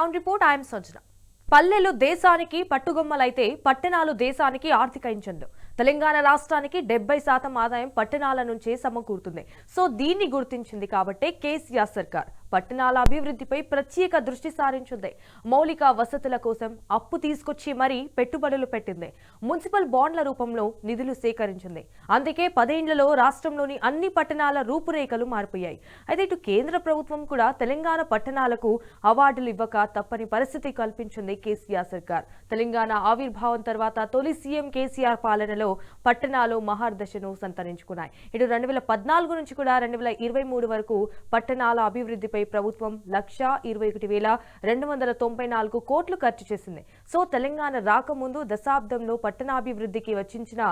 Ground report I'm సజ్జన. పల్లెలు దేశానికి పట్టుగొమ్మలైతే పట్టణాలు దేశానికి ఆర్థిక ఇంజన్లు. తెలంగాణ రాష్ట్రానికి 70% ఆదాయం పట్టణాల నుంచే సమకూరుతుంది. సో దీన్ని గుర్తించింది కాబట్టే కేసీఆర్ సర్కార్ పట్టణాల అభివృద్ధిపై ప్రత్యేక దృష్టి సారించింది. మౌలిక వసతుల కోసం అప్పు తీసుకొచ్చి మరీ పెట్టుబడులు పెట్టింది. మున్సిపల్ బాండ్ల రూపంలో నిధులు సేకరించింది. అందుకే 10 ఏళ్లలో రాష్ట్రంలోని అన్ని పట్టణాల రూపురేఖలు మారిపోయాయి. అయితే ఇటు కేంద్ర ప్రభుత్వం కూడా తెలంగాణ పట్టణాలకు అవార్డులు ఇవ్వక తప్పని పరిస్థితి కల్పించింది కేసీఆర్ సర్కార్. తెలంగాణ ఆవిర్భావం తర్వాత తొలి సీఎం కేసీఆర్ పాలనలో పట్టణాలు మహర్దశను సంతరించుకున్నాయి. ఇటు 2014 నుంచి కూడా 2023 వరకు పట్టణాల అభివృద్ధిపై ప్రభుత్వం 1,21,294 కోట్లు ఖర్చు చేసింది. సో తెలంగాణ రాకముందు దశాబ్దంలో పట్టణాభివృద్ధికి వచ్చించిన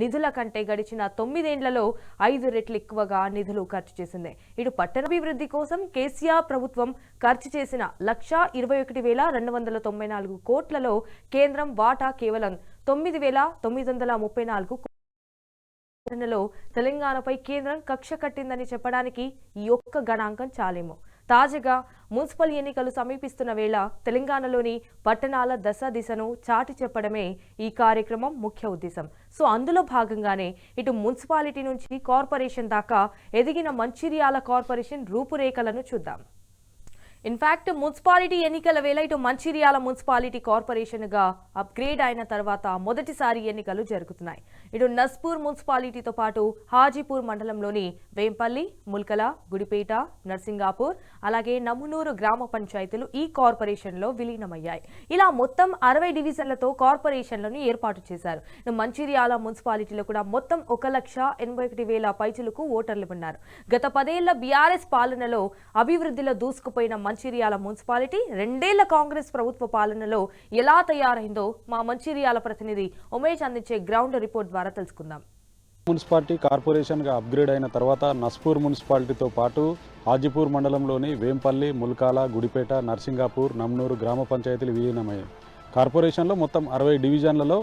నిధుల కంటే గడిచిన 9 ఏళ్లలో 5 రెట్లు ఎక్కువగా నిధులు ఖర్చు చేసింది. ఇటు పట్టణాభివృద్ధి కోసం కేసీఆర్ ప్రభుత్వం ఖర్చు చేసిన 1,21,294 కోట్లలో కేంద్రం వాటా కేవలం 9,934 కోట్లలో తెలంగాణపై కేంద్రం కక్ష కట్టిందని చెప్పడానికి ఈ ఒక్క గణాంకం చాలేమో. తాజాగా మున్సిపల్ ఎన్నికలు సమీపిస్తున్న వేళ తెలంగాణలోని పట్టణాల దిశను చాటి చెప్పడమే ఈ కార్యక్రమం ముఖ్య ఉద్దేశం. సో అందులో భాగంగానే ఇటు మున్సిపాలిటీ నుంచి కార్పొరేషన్ దాకా ఎదిగిన మంచిర్యాల కార్పొరేషన్ రూపురేఖలను చూద్దాం. ఇన్ఫాక్ట్ మున్సిపాలిటీ ఎన్నికల వేళ ఇటు మంచిర్యాల మున్సిపాలిటీ కార్పొరేషన్ గా అప్గ్రేడ్ అయిన తర్వాత మొదటిసారి ఎన్నికలు జరుగుతున్నాయి. ఇటు నస్పూర్ మున్సిపాలిటీతో పాటు హాజీపూర్ మండలంలోని వేంపల్లి, ముల్కల, గుడిపేట, నర్సింగాపూర్ అలాగే నమునూరు గ్రామ పంచాయతీలు ఈ కార్పొరేషన్ లో విలీనమయ్యాయి. ఇలా మొత్తం 60 డివిజన్లతో కార్పొరేషన్లను ఏర్పాటు చేశారు. మంచిర్యాల మున్సిపాలిటీలో కూడా మొత్తం 1,81,000 పైచులకు ఓటర్లు ఉన్నారు. గత 10 ఏళ్ల బీఆర్ఎస్ పాలనలో అభివృద్ధిలో దూసుకుపోయిన మంచిర్యాల మున్సిపాలిటీ 2 ఏళ్ల కాంగ్రెస్ ప్రభుత్వ పాలనలో ఎలా తయారైందో మా మంచిర్యాల ప్రతినిధి ఉమేష్ అందించే గ్రౌండ్ రిపోర్ట్ ద్వారా తెలుసుకుందాం. మున్సిపాలిటీ కార్పొరేషన్గా అప్గ్రేడ్ అయిన తర్వాత నస్పూర్ మున్సిపాలిటీతో పాటు హాజీపూర్ మండలంలోని వేంపల్లి, ముల్కాల, గుడిపేట, నర్సింగాపూర్, నమ్నూరు గ్రామ పంచాయతీలు విలీనమయ్యాయి. కార్పొరేషన్లో మొత్తం 60 డివిజన్లలో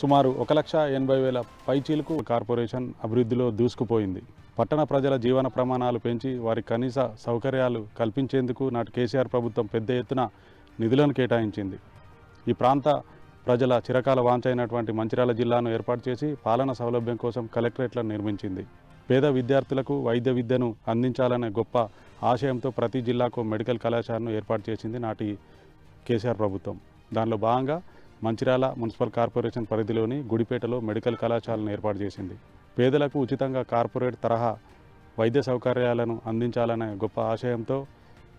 సుమారు 1,80,000 పైచీలకు కార్పొరేషన్ అభివృద్ధిలో దూసుకుపోయింది. పట్టణ ప్రజల జీవన ప్రమాణాలు పెంచి వారి కనీస సౌకర్యాలు కల్పించేందుకు నాటి కేసీఆర్ ప్రభుత్వం పెద్ద ఎత్తున నిధులను కేటాయించింది. ఈ ప్రాంత ప్రజల చిరకాల వాంఛైనటువంటి మంచిర్యాల జిల్లాను ఏర్పాటు చేసి పాలన సౌలభ్యం కోసం కలెక్టరేట్లను నిర్మించింది. పేద విద్యార్థులకు వైద్య విద్యను అందించాలనే గొప్ప ఆశయంతో ప్రతి జిల్లాకు మెడికల్ కళాశాలను ఏర్పాటు చేసింది నాటి కేసీఆర్ ప్రభుత్వం. దానిలో భాగంగా మంచిర్యాల మున్సిపల్ కార్పొరేషన్ పరిధిలోని గుడిపేటలో మెడికల్ కళాశాలను ఏర్పాటు చేసింది. పేదలకు ఉచితంగా కార్పొరేట్ తరహా వైద్య సౌకర్యాలను అందించాలనే గొప్ప ఆశయంతో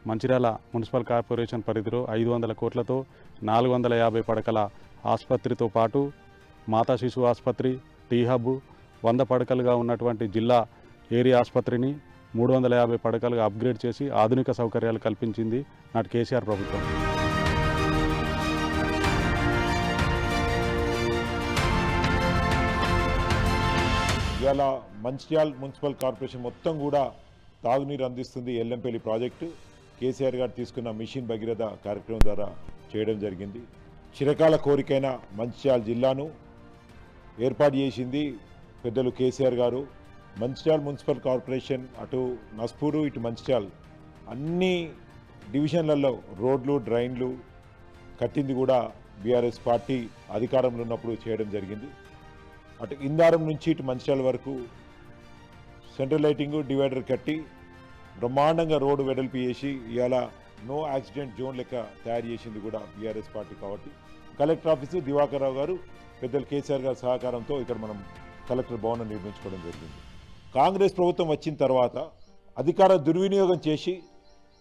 మంచిర్యాల మున్సిపల్ కార్పొరేషన్ పరిధిలో 500 కోట్లతో 450 పడకల ఆసుపత్రితో పాటు మాతా శిశు ఆసుపత్రి, టీ హబ్, 100 పడకలుగా ఉన్నటువంటి జిల్లా ఏరియా ఆసుపత్రిని 350 పడకలుగా అప్గ్రేడ్ చేసి ఆధునిక సౌకర్యాలు కల్పించింది నాటి కేసీఆర్ ప్రభుత్వం. ఇవాళ మంచిర్యాల మున్సిపల్ కార్పొరేషన్ మొత్తం కూడా తాగునీరు అందిస్తుంది. ఎల్లంపల్లి ప్రాజెక్టు కేసీఆర్ గారు తీసుకున్న మిషన్ భగీరథ కార్యక్రమం ద్వారా చేయడం జరిగింది. చిరకాల కోరికైన మంచిర్యాల జిల్లాను ఏర్పాటు చేసింది పెద్దలు కేసీఆర్ గారు. మంచిర్యాల మున్సిపల్ కార్పొరేషన్ అటు నస్పూరు ఇటు మంచిర్యాల అన్ని డివిజన్లలో రోడ్లు, డ్రైన్లు కట్టింది కూడా బీఆర్ఎస్ పార్టీ అధికారంలో ఉన్నప్పుడు చేయడం జరిగింది. అటు ఇందారం నుంచి ఇటు మంచిర్యాల వరకు సెంట్రల్ లైటింగు, డివైడర్ కట్టి బ్రహ్మాండంగా రోడ్డు వెడల్పు చేసి ఇవాళ నో యాక్సిడెంట్ జోన్ లెక్క తయారు చేసింది కూడా బీఆర్ఎస్ పార్టీ. కాబట్టి కలెక్టర్ ఆఫీసు దివాకర్ రావు గారు పెద్దలు కేసీఆర్ గారి సహకారంతో ఇక్కడ మనం కలెక్టర్ భవనం నిర్మించుకోవడం జరిగింది. కాంగ్రెస్ ప్రభుత్వం వచ్చిన తర్వాత అధికార దుర్వినియోగం చేసి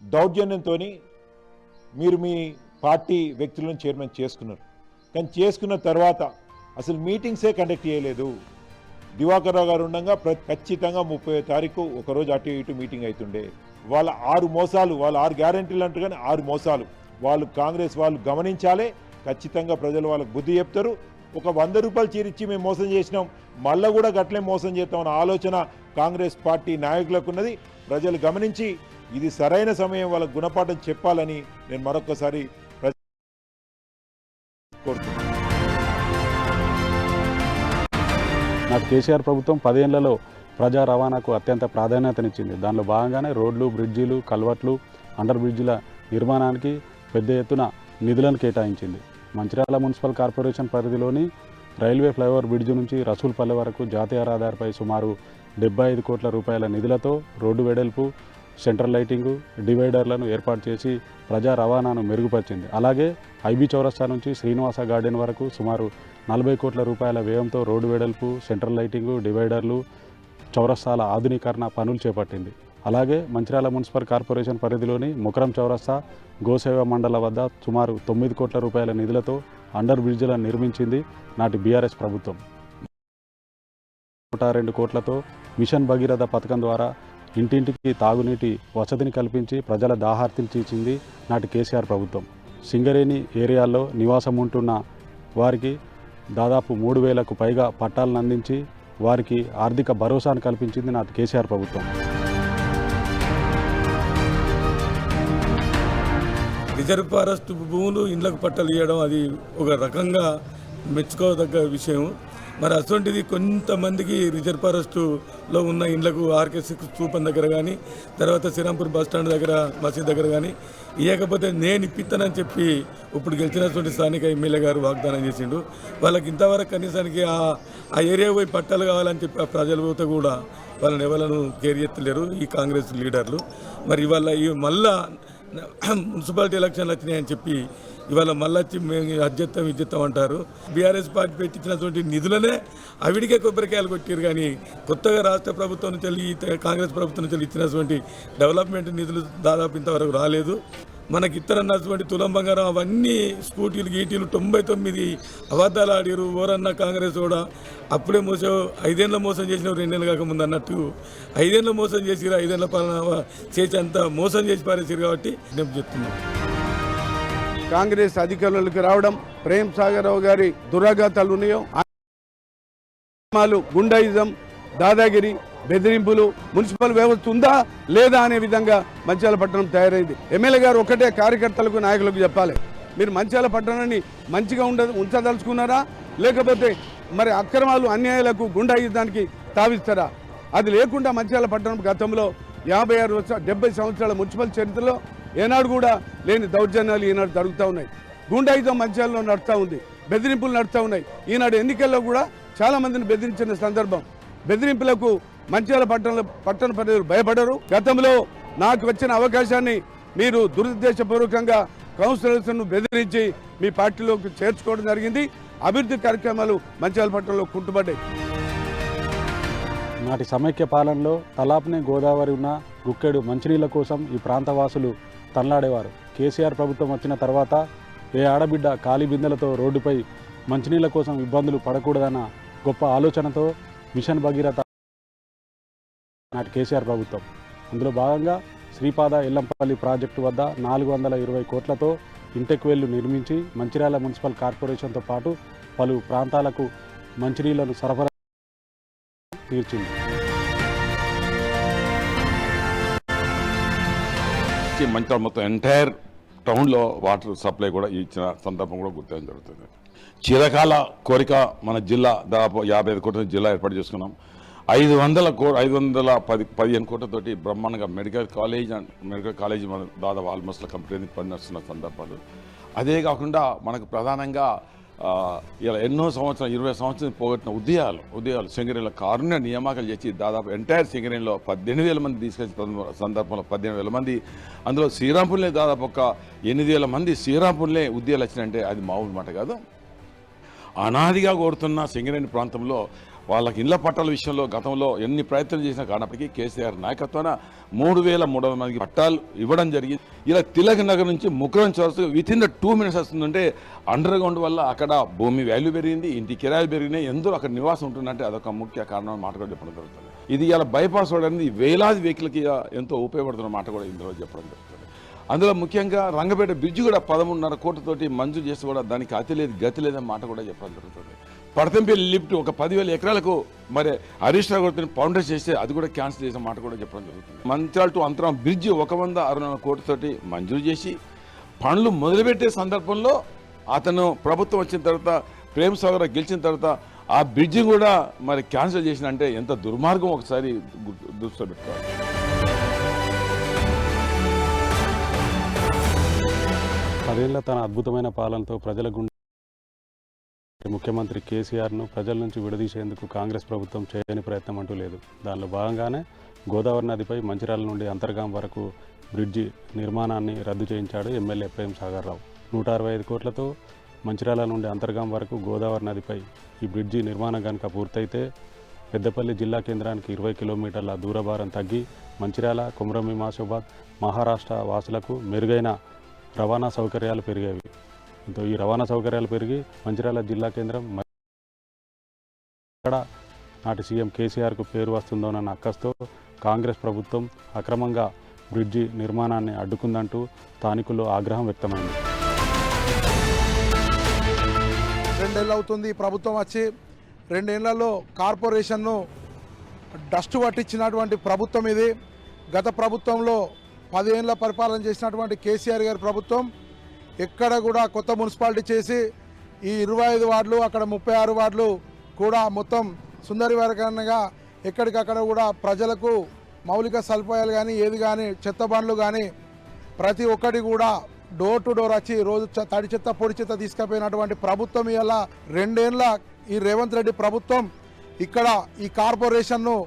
దౌర్జన్యంతో మీరు మీ పార్టీ వ్యక్తులను చైర్మన్ చేసుకున్నారు. కానీ చేసుకున్న తర్వాత అసలు మీటింగ్సే కండక్ట్ చేయలేదు. దివాకర్ రావు గారు ఉండగా ఖచ్చితంగా 30వ తారీఖు ఒకరోజు అటు ఇటు మీటింగ్ అవుతుండే. వాళ్ళ 6 మోసాలు, వాళ్ళ 6 గ్యారెంటీలు అంటూ కానీ 6 మోసాలు వాళ్ళు కాంగ్రెస్ వాళ్ళు గమనించాలి. ఖచ్చితంగా ప్రజలు వాళ్ళకు బుద్ధి చెప్తారు. ఒక 100 రూపాయలు చీరిచ్చి మేము మోసం చేసినాం, మళ్ళీ కూడా గట్లే మోసం చేస్తామన్న ఆలోచన కాంగ్రెస్ పార్టీ నాయకులకు ఉన్నది. ప్రజలు గమనించి ఇది సరైన సమయం వాళ్ళకు గుణపాఠం చెప్పాలని నేను మరొకసారి కోరుతున్నాను. నాటి కేసీఆర్ ప్రభుత్వం 10 ఏళ్లలో ప్రజా రవాణాకు అత్యంత ప్రాధాన్యతనిచ్చింది. దానిలో భాగంగానే రోడ్లు, బ్రిడ్జీలు, కల్వర్ట్లు, అండర్ బ్రిడ్జిల నిర్మాణానికి పెద్ద ఎత్తున నిధులను కేటాయించింది. మంచిర్యాల మున్సిపల్ కార్పొరేషన్ పరిధిలోని రైల్వే ఫ్లైఓవర్ బ్రిడ్జ్ నుంచి రసూల్పల్లె వరకు జాతీయ రహదారిపై సుమారు 75 కోట్ల రూపాయల నిధులతో రోడ్డు వెడల్పు, సెంట్రల్ లైటింగు, డివైడర్లను ఏర్పాటు చేసి ప్రజా రవాణాను మెరుగుపరిచింది. అలాగే ఐబీ చౌరస్తా నుంచి శ్రీనివాస గార్డెన్ వరకు సుమారు 40 కోట్ల రూపాయల వ్యయంతో రోడ్డు వెడల్పు, సెంట్రల్ లైటింగు, డివైడర్లు, చౌరస్తాల ఆధునీకరణ పనులు చేపట్టింది. అలాగే మంచిర్యాల మున్సిపల్ కార్పొరేషన్ పరిధిలోని ముకరం చౌరస్తా, గోసేవ మండల వద్ద సుమారు 9 కోట్ల రూపాయల నిధులతో అండర్ బ్రిడ్జిలను నిర్మించింది నాటి బీఆర్ఎస్ ప్రభుత్వం. 102 కోట్లతో మిషన్ భగీరథ పథకం ద్వారా ఇంటింటికి తాగునీటి వసతిని కల్పించి ప్రజల దాహార్తిని తీర్చింది నాటి కేసీఆర్ ప్రభుత్వం. సింగరేణి ఏరియాల్లో నివాసం ఉంటున్న వారికి దాదాపు 3,000కు పైగా పట్టాలను అందించి వారికి ఆర్థిక భరోసాను కల్పించింది నాటి కేసీఆర్ ప్రభుత్వం. రిజర్వ్ ఫారెస్ట్ భూములు ఇండ్లకు పట్టాలు ఇవ్వడం అది ఒక రకంగా మెచ్చుకోదగ్గ విషయం. మరి అటువంటిది కొంతమందికి రిజర్వ్ ఫారెస్టులో ఉన్న ఇండ్లకు ఆర్కే6 స్థూపం దగ్గర కానీ, తర్వాత శ్రీరాంపూర్ బస్ స్టాండ్ దగ్గర, మసీద్ దగ్గర కానీ ఇవ్వకపోతే నేను ఇప్పిస్తానని చెప్పి ఇప్పుడు గెలిచినటువంటి స్థానిక ఎమ్మెల్యే గారు వాగ్దానం చేసిండు. వాళ్ళకి ఇంతవరకు కనీసానికి ఆ ఏరియా పోయి పట్టాలు కావాలని చెప్పి ఆ ప్రజలతో కూడా వాళ్ళని ఎవరు కేర్ చేస్తలేరు ఈ కాంగ్రెస్ లీడర్లు. మరి ఇవాళ మళ్ళా మున్సిపాలిటీ ఎలక్షన్లు వచ్చినాయని చెప్పి ఇవాళ మళ్ళీ వచ్చి మేము అధ్యత్తం అంటారు. బీఆర్ఎస్ పార్టీ పెట్టించినటువంటి నిధులనే అవిడికే కొబ్బరికాయలు కొట్టారు. కానీ కొత్తగా రాష్ట్ర ప్రభుత్వం నుంచి కాంగ్రెస్ ప్రభుత్వం నుంచి ఇచ్చినటువంటి డెవలప్మెంట్ నిధులు దాదాపు ఇంతవరకు రాలేదు. మనకి ఇతరన్నటువంటి తులం బంగారం అవన్నీ స్కూటీలు గీటీలు 99 అబద్ధాలు ఆడారు. ఓరన్న కాంగ్రెస్ కూడా అప్పుడే 5 ఏళ్ళ మోసం చేసిన 2 ఏళ్ళు కాకముందు అన్నట్టు 5 ఏళ్ళ మోసం చేసిరు, 5 ఏళ్ళ పాలన చేసి అంత మోసం చేసి పారేసారు. కాబట్టి నేను చెప్తున్నాను, కాంగ్రెస్ అధికారంలోకి రావడం, ప్రేమ్ సాగర్ రావు గారి దురాఘాతాలు ఉన్నాయో, గుండాయిజం, దాదాగిరి, బెదిరింపులు, మున్సిపల్ వ్యవస్థ ఉందా లేదా అనే విధంగా మంచిర్యాల పట్టణం తయారైంది. ఎమ్మెల్యే గారు ఒకటే కార్యకర్తలకు, నాయకులకు చెప్పాలి, మీరు మంచిర్యాల పట్టణాన్ని మంచిగా ఉంచదలుచుకున్నారా, లేకపోతే మరి అక్రమాలు, అన్యాయాలకు, గుండాయిజానికి తావిస్తారా? అది లేకుండా మంచిర్యాల పట్టణం గతంలో 70 సంవత్సరాల మున్సిపల్ చరిత్రలో ఏనాడు కూడా లేని దౌర్జన్యాలు ఈనాడు జరుగుతూ ఉన్నాయి. గుండాయిజం మంచిర్యాలలో నడుస్తూ ఉంది, బెదిరింపులు నడుస్తూ ఉన్నాయి. ఈనాడు ఎన్నికల్లో కూడా చాలా మందిని బెదిరించిన సందర్భం. బెదిరింపులకు మంచిర్యాల పట్టణ ప్రజలు భయపడరు. గతంలో నాకు వచ్చిన అవకాశాన్ని మీరు దురుద్దేశపూర్వకంగా కౌన్సిలర్స్ను బెదిరించి మీ పార్టీలోకి చేర్చుకోవడం జరిగింది. అభివృద్ధి కార్యక్రమాలు మంచిర్యాల పట్టణంలో కుంటుపడ్డాయి. నాటి సమైక్య పాలనలో తలాప్నే గోదావరి ఉన్న గుక్కెడు మంచినీళ్ళ కోసం ఈ ప్రాంతవాసులు తనలాడేవారు. కేసీఆర్ ప్రభుత్వం వచ్చిన తర్వాత ఏ ఆడబిడ్డ ఖాళీ బిందెలతో రోడ్డుపై మంచినీళ్ళ కోసం ఇబ్బందులు పడకూడదన్న గొప్ప ఆలోచనతో మిషన్ భగీరథ నాటి కేసీఆర్ ప్రభుత్వం. అందులో భాగంగా శ్రీపాద ఎల్లంపల్లి ప్రాజెక్టు వద్ద 420 కోట్లతో ఇంటెక్వెల్లు నిర్మించి మంచిర్యాల మున్సిపల్ కార్పొరేషన్తో పాటు పలు ప్రాంతాలకు మంచినీళ్లను సరఫరా తీర్చింది. మంచిర్యాల మొత్తం ఎంటైర్ టౌన్లో వాటర్ సప్లై కూడా ఇచ్చిన సందర్భం కూడా గుర్తించడం జరుగుతుంది. చిరకాల కోరిక మన జిల్లా దాదాపు 55 కోట్ల జిల్లా ఏర్పాటు చేసుకున్నాం. 515 కోట్లతోటి బ్రహ్మాండంగా మెడికల్ కాలేజ్ మన దాదాపు ఆల్మోస్ట్ కంప్లీట్ పనిచేస్తున్న సందర్భాలు. అదే కాకుండా మనకు ప్రధానంగా ఇలా ఎన్నో సంవత్సరాలు 20 సంవత్సరాలు పోగొట్టిన ఉద్యోగాలు సింగరేణిలో కారుణ్య నియామకాలు చేసి దాదాపు ఎంటైర్ సింగరేణిలో 18,000 మంది తీసుకొచ్చిన సందర్భంలో 18,000 మంది, అందులో శ్రీరాంపూర్లే దాదాపు ఒక 8,000 మంది శ్రీరాంపూర్లే ఉద్యోగాలు వచ్చినాయంటే అది మామూలు మాట కాదు. అనాదిగా కోరుతున్న సింగరేణి ప్రాంతంలో వాళ్ళకి ఇళ్ల పట్టాల విషయంలో గతంలో ఎన్ని ప్రయత్నాలు చేసినా కానప్పటికీ కేసీఆర్ నాయకత్వాన 3,300 మందికి పట్టాలు ఇవ్వడం జరిగింది. ఇలా తిలక్ నగర్ నుంచి ముకరం చౌరస్తా వితిన్ ద 2 minutes వస్తుందంటే అండర్ గ్రౌండ్ వల్ల అక్కడ భూమి వాల్యూ పెరిగింది, ఇంటి కిరాయిలు పెరిగినాయి, ఎందరో అక్కడ నివాసం ఉంటుందంటే అదొక ముఖ్య కారణం మాట కూడా చెప్పడం జరుగుతుంది. ఇది ఇలా బైపాస్ రోడ్ అనేది వేలాది వెహికల్కి ఎంతో ఉపయోగపడుతున్న మాట కూడా ఇందులో చెప్పడం జరుగుతుంది. అందులో ముఖ్యంగా రంగపేట బ్రిడ్జ్ కూడా 13.5 కోట్లతోటి మంజూరు చేసి కూడా దానికి అతి లేదు గతి లేదని మాట కూడా చెప్పడం జరుగుతుంది. పడతంపల్లి లిఫ్ట్ ఒక 10,000 ఎకరాలకు మరి హరీష్ రావు గారితో ఫౌండేషన్ చేస్తే అది కూడా క్యాన్సిల్ చేసిన మాట కూడా చెప్పడం జరుగుతుంది. మంచిర్యాల టు అంతరం బ్రిడ్జ్ 164 కోట్లతోటి మంజూరు చేసి పనులు మొదలుపెట్టే సందర్భంలో అతను ప్రభుత్వం వచ్చిన తర్వాత ప్రేమ్ సాగర్ గెలిచిన తర్వాత ఆ బ్రిడ్జి కూడా మరి క్యాన్సిల్ చేసిన అంటే ఎంత దుర్మార్గం ఒకసారి దృష్టిలో పెట్టుకోవాలి. 10 ఏళ్ల తన అద్భుతమైన పాలనతో ప్రజల గుండె ముఖ్యమంత్రి కేసీఆర్ను ప్రజల నుంచి విడదీసేందుకు కాంగ్రెస్ ప్రభుత్వం చేయని ప్రయత్నం అంటూ లేదు. దానిలో భాగంగానే గోదావరి నదిపై మంచిర్యాల నుండి అంతర్గాం వరకు బ్రిడ్జి నిర్మాణాన్ని రద్దు చేయించాడు ఎమ్మెల్యే ప్రేమ్ సాగర్ రావు. 165 కోట్లతో మంచిర్యాల నుండి అంతర్గాం వరకు గోదావరి నదిపై ఈ బ్రిడ్జి నిర్మాణం కనుక పూర్తయితే పెద్దపల్లి జిల్లా కేంద్రానికి 20 కిలోమీటర్ల దూరభారం తగ్గి మంచిర్యాల, కొమరంభీం, ఆసిఫాబాద్, మహారాష్ట్ర వాసులకు మెరుగైన రవాణా సౌకర్యాలు పెరిగేవి. దీంతో ఈ రవాణా సౌకర్యాలు పెరిగి మంచిర్యాల జిల్లా కేంద్రం ఇక్కడ నాటి సీఎం కేసీఆర్కు పేరు వస్తుందోనన్న అక్కస్తో కాంగ్రెస్ ప్రభుత్వం అక్రమంగా బ్రిడ్జి నిర్మాణాన్ని అడ్డుకుందంటూ స్థానికుల్లో ఆగ్రహం వ్యక్తమైంది. 2 ఏళ్ళు అవుతుంది ప్రభుత్వం వచ్చి. 2 ఏళ్లలో కార్పొరేషన్ను డస్ట్ పట్టించినటువంటి ప్రభుత్వం ఇది. గత ప్రభుత్వంలో 10 ఏళ్ల పరిపాలన చేసినటువంటి కేసీఆర్ గారి ప్రభుత్వం ఎక్కడ కూడా కొత్త మున్సిపాలిటీ చేసి ఈ 25 వార్డులు అక్కడ 36 వార్డులు కూడా మొత్తం సుందరీకరణగా ఎక్కడికక్కడ కూడా ప్రజలకు మౌలిక సదుపాయాలు కానీ ఏది కానీ చెత్త బండ్లు కానీ ప్రతి ఒక్కటి కూడా డోర్ టు డోర్ వచ్చి రోజు తడి చెత్త పొడి చెత్త తీసుకుపోయినటువంటి ప్రభుత్వం ఇలా 2 ఏళ్ల ఈ రేవంత్ రెడ్డి ప్రభుత్వం ఇక్కడ ఈ కార్పొరేషన్ను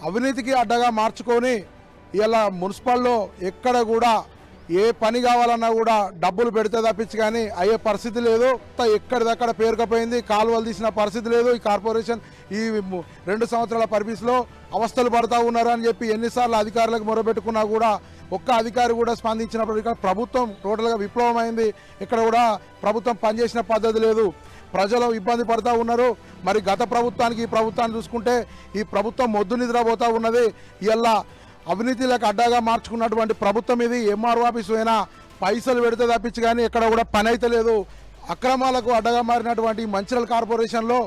అవినీతికి అడ్డగా మార్చుకొని ఇలా మున్సిపల్లో ఎక్కడ కూడా ఏ పని కావాలన్నా కూడా డబ్బులు పెడితే తప్పించి కానీ అయ్యే పరిస్థితి లేదు. ఎక్కడిదక్కడ పేరుకపోయింది, కాలువలు తీసిన పరిస్థితి లేదు. ఈ కార్పొరేషన్ ఈ 2 సంవత్సరాల పరిమితిలో అవస్థలు పడతా ఉన్నారు అని చెప్పి ఎన్నిసార్లు అధికారులకు మొరబెట్టుకున్నా కూడా ఒక్క అధికారి కూడా స్పందించినప్పుడు ప్రభుత్వం టోటల్గా విప్లవమైంది. ఇక్కడ కూడా ప్రభుత్వం పనిచేసిన పద్ధతి లేదు. ప్రజలు ఇబ్బంది పడుతూ ఉన్నారు. మరి గత ప్రభుత్వానికి ఈ ప్రభుత్వాన్ని చూసుకుంటే ఈ ప్రభుత్వం మొద్దు నిద్రపోతూ ఉన్నది. ఇలా అవినీతిలకు అడ్డాగా మార్చుకున్నటువంటి ప్రభుత్వం ఇది. ఎంఆర్ఓ ఆఫీసు అయినా పైసలు పెడితే తప్పించి కానీ ఎక్కడ కూడా పని అయితే లేదు. అక్రమాలకు అడ్డగా మారినటువంటి మంచిర్యాల కార్పొరేషన్లో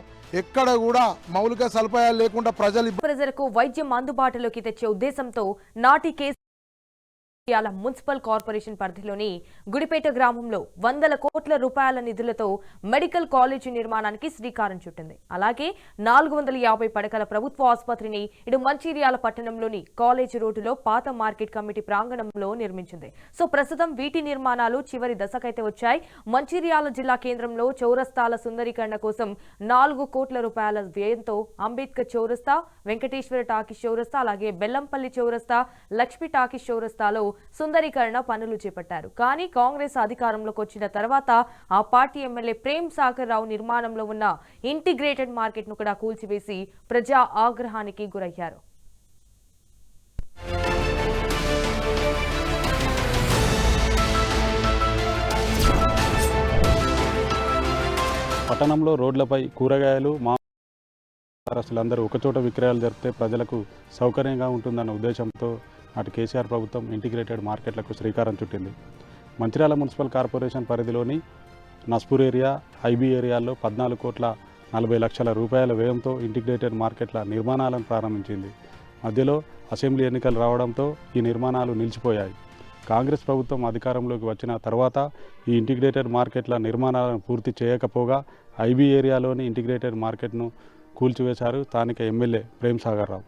ఎక్కడ కూడా మౌలిక సదుపాయాలు లేకుండా ప్రజలకు వైద్యం అందుబాటులోకి తెచ్చే ఉద్దేశంతో నాటి మున్సిపల్ కార్పొరేషన్ పరిధిలోని గుడిపేట గ్రామంలో 100 కోట్ల రూపాయల నిధులతో మెడికల్ కాలేజీ నిర్మాణానికి శ్రీకారం చుట్టింది. అలాగే 450 పడకల ప్రభుత్వ ఆసుపత్రిని ఇటు మంచిర్యాల పట్టణంలోని కాలేజీ రోడ్డులో పాత మార్కెట్ కమిటీ ప్రాంగణంలో నిర్మించింది. సో ప్రస్తుతం వీటి నిర్మాణాలు చివరి దశకైతే వచ్చాయి. మంచిర్యాల జిల్లా కేంద్రంలో చౌరస్తాల సుందరీకరణ కోసం 4 కోట్ల రూపాయల వ్యయంతో అంబేద్కర్ చౌరస్తా, వెంకటేశ్వర టాకీస్ చౌరస్తా, అలాగే బెల్లంపల్లి చౌరస్తా, లక్ష్మీ టాకీస్ చౌరస్తాలో సుందరీకరణ పనులు చేపట్టారు. కానీ కాంగ్రెస్ అధికారంలోకి వచ్చిన తర్వాత ఆ పార్టీ ఎమ్మెల్యే ప్రేమ్ సాగర్ రావు నిర్మాణంలో ఉన్న ఇంటిగ్రేటెడ్ మార్కెట్ ను కూడా కూల్చివేసి ప్రజా ఆగ్రహానికి గురయ్యారు. పట్టణంలో రోడ్లపై కూరగాయలు మాంసాలందరూ ఒకచోట విక్రయాలు జరిపితే ప్రజలకు సౌకర్యంగా ఉంటుందన్న ఉద్దేశంతో నాటి కేసీఆర్ ప్రభుత్వం ఇంటిగ్రేటెడ్ మార్కెట్లకు శ్రీకారం చుట్టింది. మంచిర్యాల మున్సిపల్ కార్పొరేషన్ పరిధిలోని నస్పూర్ ఏరియా, ఐబీ ఏరియాల్లో 14 కోట్ల 40 లక్షల రూపాయల వ్యయంతో ఇంటిగ్రేటెడ్ మార్కెట్ల నిర్మాణాలను ప్రారంభించింది. మధ్యలో అసెంబ్లీ ఎన్నికలు రావడంతో ఈ నిర్మాణాలు నిలిచిపోయాయి. కాంగ్రెస్ ప్రభుత్వం అధికారంలోకి వచ్చిన తర్వాత ఈ ఇంటిగ్రేటెడ్ మార్కెట్ల నిర్మాణాలను పూర్తి చేయకపోగా ఐబీ ఏరియాలోని ఇంటిగ్రేటెడ్ మార్కెట్ను కూల్చివేశారు స్థానిక ఎమ్మెల్యే ప్రేమ్ సాగర్ రావు.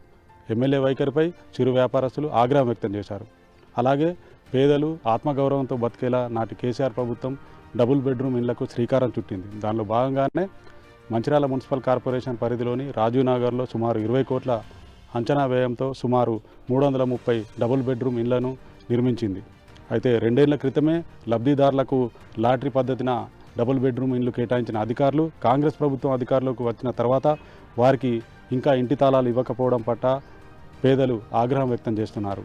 ఎమ్మెల్యే వైఖరిపై చిరు వ్యాపారస్తులు ఆగ్రహం వ్యక్తం చేశారు. అలాగే పేదలు ఆత్మగౌరవంతో బతికేలా నాటి కేసీఆర్ ప్రభుత్వం డబుల్ బెడ్రూమ్ ఇళ్లకు శ్రీకారం చుట్టింది. దానిలో భాగంగానే మంచిర్యాల మున్సిపల్ కార్పొరేషన్ పరిధిలోని రాజీవ్ నగర్లో సుమారు 20 కోట్ల అంచనా వ్యయంతో సుమారు 330 డబుల్ బెడ్రూమ్ ఇళ్లను నిర్మించింది. అయితే 2 ఏళ్ల క్రితమే లబ్ధిదారులకు లాటరీ పద్ధతిన డబుల్ బెడ్రూమ్ ఇళ్లు కేటాయించిన అధికారులు కాంగ్రెస్ ప్రభుత్వం అధికారంలోకి వచ్చిన తర్వాత వారికి ఇంకా ఇంటి తాళాలు ఇవ్వకపోవడం పట్ల పేదలు ఆగ్రహం వ్యక్తం చేస్తున్నారు.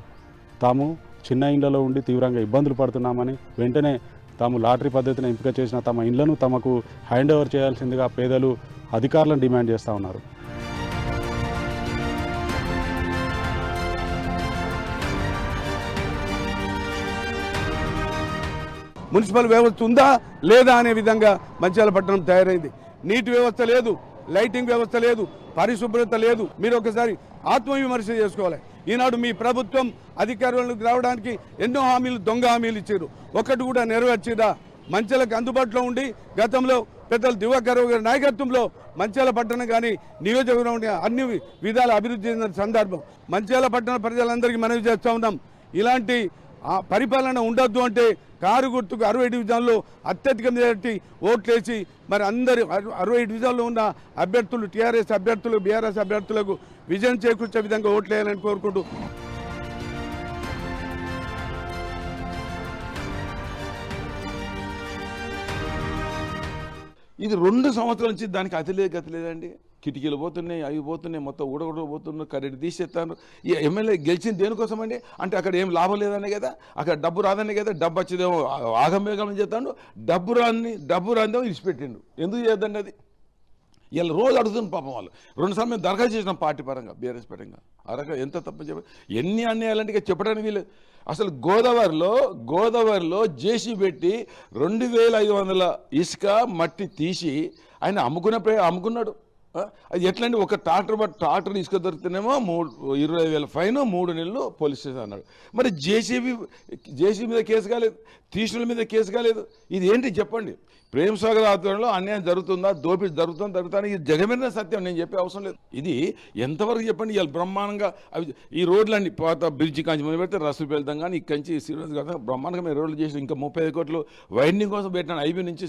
తాము చిన్న ఇండ్లలో ఉండి తీవ్రంగా ఇబ్బందులు పడుతున్నామని, వెంటనే తాము లాటరీ పద్ధతిని ఎంపిక చేసిన తమ ఇండ్లను తమకు హ్యాండ్ ఓవర్ చేయాల్సిందిగా పేదలు అధికారులను డిమాండ్ చేస్తూ ఉన్నారు. మున్సిపల్ వ్యవస్థ ఉందా లేదా అనే విధంగా మంచిర్యాల పట్టణం తయారైంది. నీటి వ్యవస్థ లేదు, లైటింగ్ వ్యవస్థ లేదు, పరిశుభ్రత లేదు. మీరు ఒకసారి ఆత్మవిమర్శ చేసుకోవాలి. ఈనాడు మీ ప్రభుత్వం అధికారంలోకి రావడానికి ఎన్నో హామీలు, దొంగ హామీలు ఇచ్చారు. ఒకటి కూడా నెరవేర్చిదా? మంచిర్యాలకు అందుబాటులో ఉండి గతంలో పెద్దలు దివాకర్ గారి నాయకత్వంలో మంచిర్యాల పట్టణం కానీ నియోజకవర్గం అన్ని విధాల అభివృద్ధి చెందిన సందర్భం. మంచిర్యాల పట్టణ ప్రజలందరికీ మనవి చేస్తూ ఉన్నాం, ఇలాంటి ఆ పరిపాలన ఉండొద్దు అంటే కారు గుర్తుకు 60 డివిజన్లో అత్యధిక మెజారిటీ ఓట్లేసి మరి అందరు 60 డివిజన్లో ఉన్న అభ్యర్థులు టీఆర్ఎస్ అభ్యర్థులు బీఆర్ఎస్ అభ్యర్థులకు విజయం చేకూర్చే విధంగా ఓట్లేయాలని కోరుకుంటూ ఇది 2 సంవత్సరాల నుంచి దానికి గతి లేదండి. కిటికీలు పోతున్నాయి, అవి పోతున్నాయి, మొత్తం ఊడగొడబోతున్నారు, కరెంట్ తీసేస్తాను. ఈ ఎమ్మెల్యే గెలిచింది దేనికోసం అండి? అంటే అక్కడ ఏం లాభం లేదనే కదా, అక్కడ డబ్బు రాదనే కదా, డబ్బు వచ్చేదేమో ఆగమేఘం చేస్తాడు, డబ్బు రాందేమో ఇడిచిపెట్టిండు. ఎందుకు చేద్దండి అది? వీళ్ళు రోజు అడుగుతుంది పాపం వాళ్ళు. 2 సార్లు మేము దరఖాస్తు చేసినాం పార్టీ పరంగా, బీఆర్ఎస్ పరంగా. అరగ ఎంత తప్ప ఎన్ని అన్యాయాలంటే చెప్పడానికి వీళ్ళు. అసలు గోదావరిలో జేసీ పెట్టి 2500 ఇసుక మట్టి తీసి ఆయన అమ్ముకున్నాడు. అది ఎట్లండి? ఒక ట్రాక్టర్ ఇసుక దొరికితేనేమో 25,000 ఫైన్, 3 నెలలు పోలీస్ స్టేషన్ అన్నాడు. మరి జేసీ మీద కేసు కాలేదు, తీసిన మీద కేసు కాలేదు. ఇది ఏంటి చెప్పండి? ప్రేమ్ సాగర్ ఆధ్వర్యంలో అన్యాయం జరుగుతుందా, దోపిడీ జరుగుతుందా? ఇది జగమైన సత్యం, నేను చెప్పే అవసరం లేదు. ఇది ఎంతవరకు చెప్పండి? ఇవాళ బ్రహ్మాండంగా అవి ఈ రోడ్లన్నీ పాత బ్రిడ్జి కాంచి మొదలు పెడితే రసూలు వెళ్తాం, కానీ ఇక్కడి నుంచి శ్రీనివాస్ ఘాట్ బ్రహ్మాండంగా మేము రోడ్లు చేసి ఇంకా 35 కోట్లు వైండింగ్ కోసం పెట్టినాను. ఐబీ నుంచి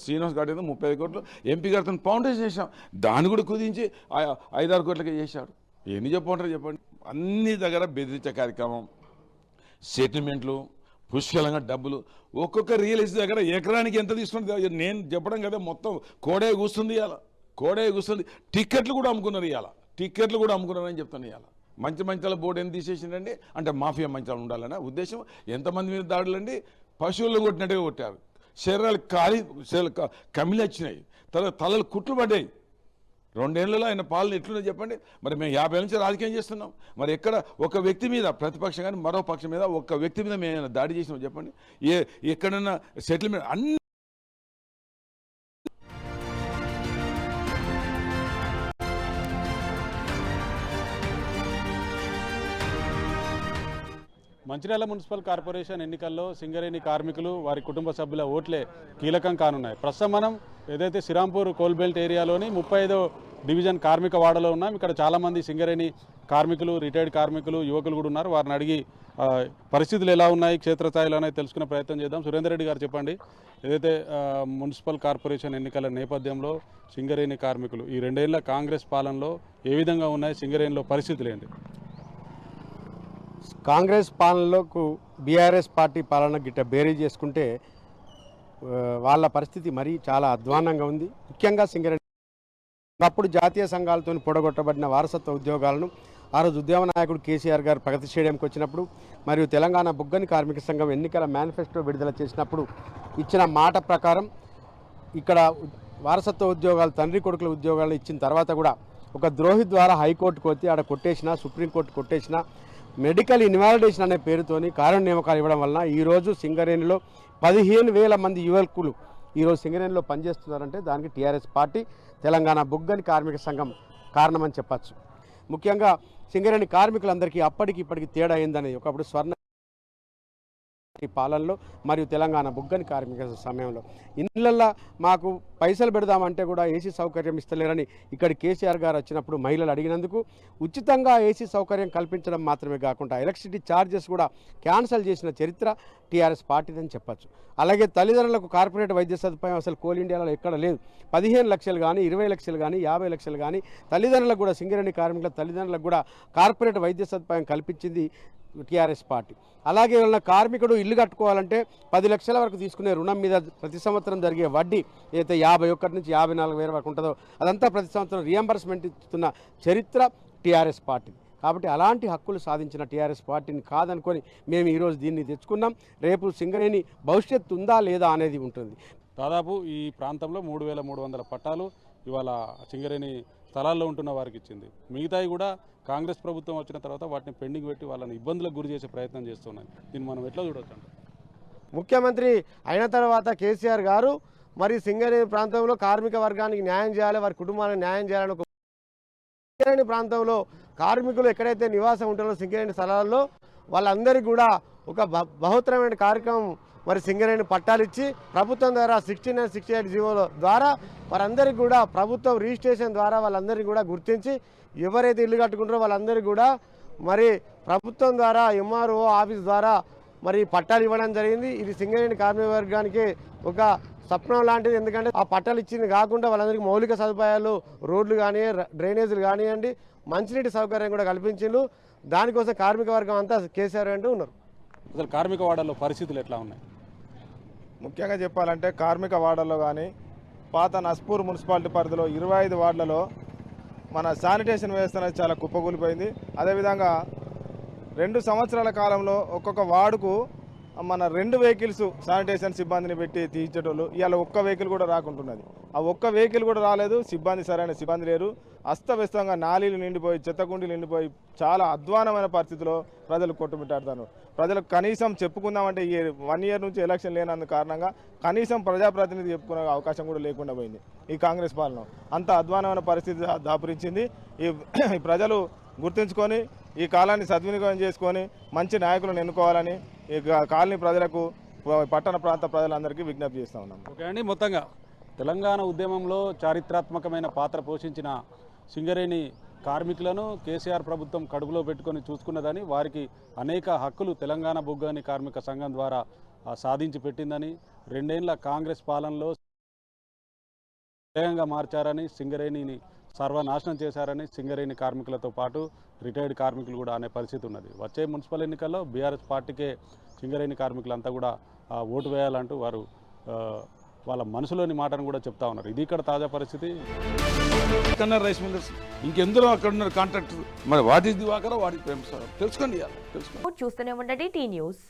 శ్రీనివాస్ ఘాట్ ఏదో 35 కోట్లు ఎంపీ గారితో ఫౌండేషన్ చేసాం, దాన్ని కూడా కుదించి 5-6 కోట్లకే చేశాడు. ఎన్ని చెప్పమంటారు చెప్పండి? అన్ని దగ్గర బెదిరించే కార్యక్రమం, సెటిల్మెంట్లు, పుష్కలంగా డబ్బులు. ఒక్కొక్క రియల్ ఎస్టేట్ దగ్గర ఎకరానికి ఎంత తీసుకుంటుంది నేను చెప్పడం కదా, మొత్తం కోడే కూస్తుంది ఇవాళ. టిక్కెట్లు కూడా అమ్ముకున్నారని చెప్తాను ఇవాళ. మంచాల బోర్డు ఎంత తీసేసిందండి అంటే మాఫియా మంచాలు ఉండాలనే ఉద్దేశం. ఎంతమంది మీద దాడులండి? పశువులను కొట్టినట్టుగా కొట్టారు, శరీరాలు కమిలి వచ్చినాయి, తలలు కుట్లు పడ్డాయి. 2 ఏళ్లలో ఆయన పాలన ఎట్లుందో చెప్పండి. మరి మేము 50 నుంచి రాజకీయం చేస్తున్నాం. మరి ఎక్కడ ఒక వ్యక్తి మీద, ప్రతిపక్షం కానీ మరో పక్షం మీద ఒక వ్యక్తి మీద మేము దాడి చేసినాం చెప్పండి? ఎక్కడన్నా సెటిల్మెంట్ అన్ని మంచిర్యాల మున్సిపల్ కార్పొరేషన్ ఎన్నికల్లో సింగరేణి కార్మికులు వారి కుటుంబ సభ్యుల ఓట్లే కీలకం కానున్నాయి. ప్రస్తుతం మనం ఏదైతే శ్రీరాంపూర్ కోల్బెల్ట్ ఏరియాలోని 35వ డివిజన్ కార్మిక వాడలో ఉన్నాం. ఇక్కడ చాలామంది సింగరేణి కార్మికులు, రిటైర్డ్ కార్మికులు, యువకులు కూడా ఉన్నారు. వారిని అడిగి పరిస్థితులు ఎలా ఉన్నాయి, క్షేత్రస్థాయిలో ఉన్నాయి తెలుసుకునే ప్రయత్నం చేద్దాం. సురేందర్ రెడ్డి గారు చెప్పండి, ఏదైతే మున్సిపల్ కార్పొరేషన్ ఎన్నికల నేపథ్యంలో సింగరేణి కార్మికులు ఈ 2 ఏళ్ల కాంగ్రెస్ పాలనలో ఏ విధంగా ఉన్నాయి, సింగరేణిలో పరిస్థితులు ఏంటి? కాంగ్రెస్ పాలనలోకి బీఆర్ఎస్ పార్టీ పాలన గిట్ట బేరీ చేసుకుంటే వాళ్ళ పరిస్థితి మరీ చాలా అధ్వాన్నంగా ఉంది. ముఖ్యంగా సింగరేణి అప్పుడు జాతీయ సంఘాలతో పొడగొట్టబడిన వారసత్వ ఉద్యోగాలను ఆ రోజు ఉద్యమ నాయకుడు కేసీఆర్ గారు ప్రగతి స్టేడియంకి వచ్చినప్పుడు, మరియు తెలంగాణ బుగ్గని కార్మిక సంఘం ఎన్నికల మేనిఫెస్టో విడుదల చేసినప్పుడు ఇచ్చిన మాట ప్రకారం ఇక్కడ వారసత్వ ఉద్యోగాలు, తండ్రి కొడుకుల ఉద్యోగాలు ఇచ్చిన తర్వాత కూడా ఒక ద్రోహి ద్వారా హైకోర్టుకు వచ్చి ఆడ కొట్టేసిన, సుప్రీంకోర్టు కొట్టేసిన, మెడికల్ ఇన్వాలిడేషన్ అనే పేరుతోని కారణ నియామకాలు ఇవ్వడం వలన ఈరోజు సింగరేణిలో 15,000 మంది యువకులు ఈరోజు సింగరేణిలో పనిచేస్తున్నారంటే దానికి టీఆర్ఎస్ పార్టీ, తెలంగాణ బుగ్గని కార్మిక సంఘం కారణమని చెప్పచ్చు. ముఖ్యంగా సింగరేణి కార్మికులందరికీ అప్పటికి ఇప్పటికి తేడా అయిందనేది ఒకప్పుడు స్వర్ణ పాలనలో మరియు తెలంగాణ బుగ్గని కార్మిక సమయంలో ఇళ్ళల్లో మాకు పైసలు పెడదామంటే కూడా ఏసీ సౌకర్యం ఇస్తలేరని ఇక్కడ కేసీఆర్ గారు వచ్చినప్పుడు మహిళలు అడిగినందుకు ఉచితంగా ఏసీ సౌకర్యం కల్పించడం మాత్రమే కాకుండా ఎలక్ట్రిసిటీ ఛార్జెస్ కూడా క్యాన్సిల్ చేసిన చరిత్ర టీఆర్ఎస్ పార్టీదని చెప్పచ్చు. అలాగే తల్లిదండ్రులకు కార్పొరేట్ వైద్య సదుపాయం అసలు కోల్ ఇండియాలో ఎక్కడ లేదు. 15 లక్షలు కానీ, 20 లక్షలు కానీ, 50 లక్షలు కానీ తల్లిదండ్రులకు కూడా, సింగరేణి కార్మికుల తల్లిదండ్రులకు కూడా కార్పొరేట్ వైద్య సదుపాయం కల్పించింది టీఆర్ఎస్ పార్టీ. అలాగే ఉన్న కార్మికుడు ఇల్లు కట్టుకోవాలంటే 10 లక్షల వరకు తీసుకునే రుణం మీద ప్రతి సంవత్సరం జరిగే వడ్డీ అయితే 51 నుంచి 54,000 వరకు ఉంటుందో అదంతా ప్రతి సంవత్సరం రియంబర్స్మెంట్ ఇస్తున్న చరిత్ర టీఆర్ఎస్ పార్టీ. కాబట్టి అలాంటి హక్కులు సాధించిన టీఆర్ఎస్ పార్టీని కాదనుకొని మేము ఈరోజు దీన్ని తెచ్చుకున్నాం. రేపు సింగరేణి భవిష్యత్తు ఉందా లేదా అనేది ఉంటుంది. దాదాపు ఈ ప్రాంతంలో 3,300 పట్టాలు ఇవాళ సింగరేణి స్థలాల్లో ఉంటున్న వారికి ఇచ్చింది. మిగతాయి కూడా కాంగ్రెస్ ప్రభుత్వం వచ్చిన తర్వాత వాటిని పెండింగ్ పెట్టి వాళ్ళని ఇబ్బందులకు గురి చేసే ప్రయత్నం చేస్తున్నాయి. దీన్ని మనం ఎట్లా చూడవచ్చు అంటే, ముఖ్యమంత్రి అయిన తర్వాత కేసీఆర్ గారు మరి సింగరేణి ప్రాంతంలో కార్మిక వర్గానికి న్యాయం చేయాలి, వారి కుటుంబానికి న్యాయం చేయాలని ఒక సింగరేణి ప్రాంతంలో కార్మికులు ఎక్కడైతే నివాసం ఉంటారో సింగరేణి స్థలాల్లో వాళ్ళందరికీ కూడా ఒక బహుత్తరమైన కార్యక్రమం మరి సింగరేణి పట్టాలు ఇచ్చి ప్రభుత్వం ద్వారా 69, 68 జీవోల ద్వారా వారందరికీ కూడా ప్రభుత్వం రిజిస్ట్రేషన్ ద్వారా వాళ్ళందరికీ కూడా గుర్తించి ఎవరైతే ఇల్లు కట్టుకుంటారో వాళ్ళందరికీ కూడా మరి ప్రభుత్వం ద్వారా ఎంఆర్ఓ ఆఫీస్ ద్వారా మరి పట్టాలు ఇవ్వడం జరిగింది. ఇది సింగరేణి కార్మిక వర్గానికి ఒక స్వప్నం లాంటిది. ఎందుకంటే ఆ పట్టాలు ఇచ్చింది కాకుండా వాళ్ళందరికీ మౌలిక సదుపాయాలు, రోడ్లు కానీ, డ్రైనేజీలు కానివ్వండి, మంచినీటి సౌకర్యం కూడా కల్పించిండ్రు. దానికోసం కార్మిక వర్గం అంతా కేసీఆర్ అంటూ ఉన్నారు. అసలు కార్మిక వాడల్లో పరిస్థితులు ఎట్లా ఉన్నాయి? ముఖ్యంగా చెప్పాలంటే కార్మిక వార్డుల్లో కానీ పాత నస్పూర్ మున్సిపాలిటీ పరిధిలో 25 వార్డులలో మన శానిటేషన్ వ్యవస్థ అనేది చాలా కుప్పకూలిపోయింది. అదేవిధంగా 2 సంవత్సరాల కాలంలో ఒక్కొక్క వార్డుకు మన 2 వెహికల్స్ శానిటేషన్ సిబ్బందిని పెట్టి తీర్చేటోళ్ళు ఇవాళ ఒక్క వెహికల్ కూడా రాకుంటున్నది. ఆ ఒక్క వెహికల్ కూడా రాలేదు, సరైన సిబ్బంది లేరు. అస్తవ్యస్తంగా నాలీలు నిండిపోయి, చెత్తకుండీలు నిండిపోయి చాలా అధ్వానమైన పరిస్థితిలో ప్రజలు కొట్టుమిట్టాడుతారు. ప్రజలకు కనీసం చెప్పుకుందామంటే ఈ 1 ఇయర్ నుంచి ఎలక్షన్ లేనందు కారణంగా కనీసం ప్రజాప్రతినిధి చెప్పుకునే అవకాశం కూడా లేకుండా పోయింది ఈ కాంగ్రెస్ పాలన. అంత అధ్వానమైన పరిస్థితి దాపురించింది. ఈ ప్రజలు గుర్తుంచుకొని ఈ కాలాన్ని సద్వినియోగం చేసుకొని మంచి నాయకులను ఎన్నుకోవాలని ఈ కాలనీ ప్రజలకు, పట్టణ ప్రాంత ప్రజలందరికీ విజ్ఞప్తి చేస్తూ ఉన్నాం. ఓకే అండి, మొత్తంగా తెలంగాణ ఉద్యమంలో చారిత్రాత్మకమైన పాత్ర పోషించిన సింగరేణి కార్మికులను కేసీఆర్ ప్రభుత్వం కడుపులో పెట్టుకొని చూసుకున్నదని, వారికి అనేక హక్కులు తెలంగాణ బొగ్గని కార్మిక సంఘం ద్వారా సాధించి పెట్టిందని, 2 ఏళ్ల కాంగ్రెస్ పాలనలో వేగంగా మార్చారని, సింగరేణిని సర్వనాశనం చేశారని సింగరేణి కార్మికులతో పాటు రిటైర్డ్ కార్మికులు కూడా అనే పరిస్థితి ఉన్నది. వచ్చే మున్సిపల్ ఎన్నికల్లో బీఆర్ఎస్ పార్టీకే సింగరేణి కార్మికులంతా కూడా ఓటు వేయాలంటూ వారు వాళ్ళ మనసులోని మాటను కూడా చెప్తా ఉన్నారు. ఇది ఇక్కడ తాజా పరిస్థితి. కన్నా రైస్ మిల్లర్స్ ఇంకెందరో అక్కడ ఉన్నారు కాంట్రాక్టర్. మరి what is Diwakar, what is తెలుసుకోండి. చూస్తూనే ఉండండి టీ న్యూస్.